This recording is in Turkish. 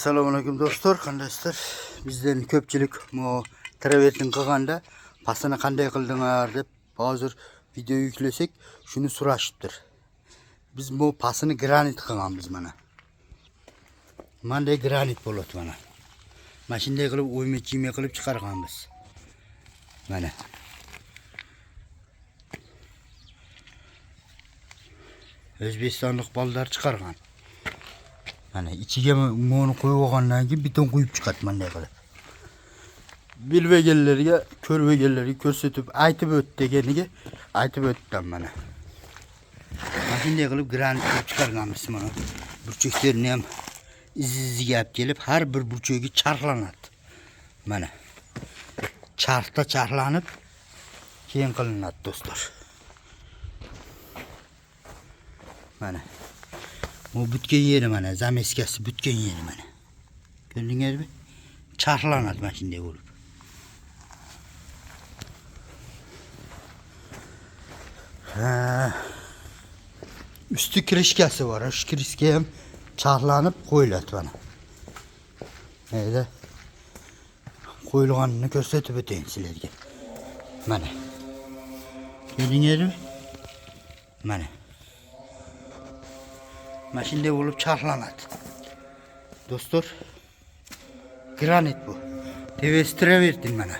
Assalomualaikum do'stlar, qandaysizlar? Bizden ko'pchilik bu travertin qilganda pasini qanday qildinglar deb hozir video yuklesak shuni so'rashibdir. Biz bu pasini granit qilganmiz mana. Bunday granit bo'ladi mana. Mana shunday qilib o'yma-chiyma qilib chiqarganmiz. Mana. O'zbekistonlik bolalar chiqargan. Mana ichiga moni qo'yib olgandan keyin beton qo'yib chiqadi bunday qilib. Bilmaganlarga, ko'rmaganlarga ko'rsatib aytib o't deganiga aytib o'tdim mana. Mana shunday qilib granit qilib chiqarganmiz mana. Burchaklarni ham iziga olib kelib har bir burchagiga charxlanadi. Mana. Charxda charxlanib keyin qilinadi do'stlar. Mana. Bu butgan yeri mana, zameskasi butgan yeri mana. Ko'rdingizmi? Charxlanadi mana shunday bo'lib. Üstü kirişkesi var. Şu kirişke ham charxlanib qo'yiladi mana. Neydi? Qo'yilganini ko'rsatib o'tayin sizlarga. Mana. Ko'rdingizmi? Mana. Mana shunday bo'lib charxlanadi. Do'stlar, granit bu. Tevestiraverdim mana.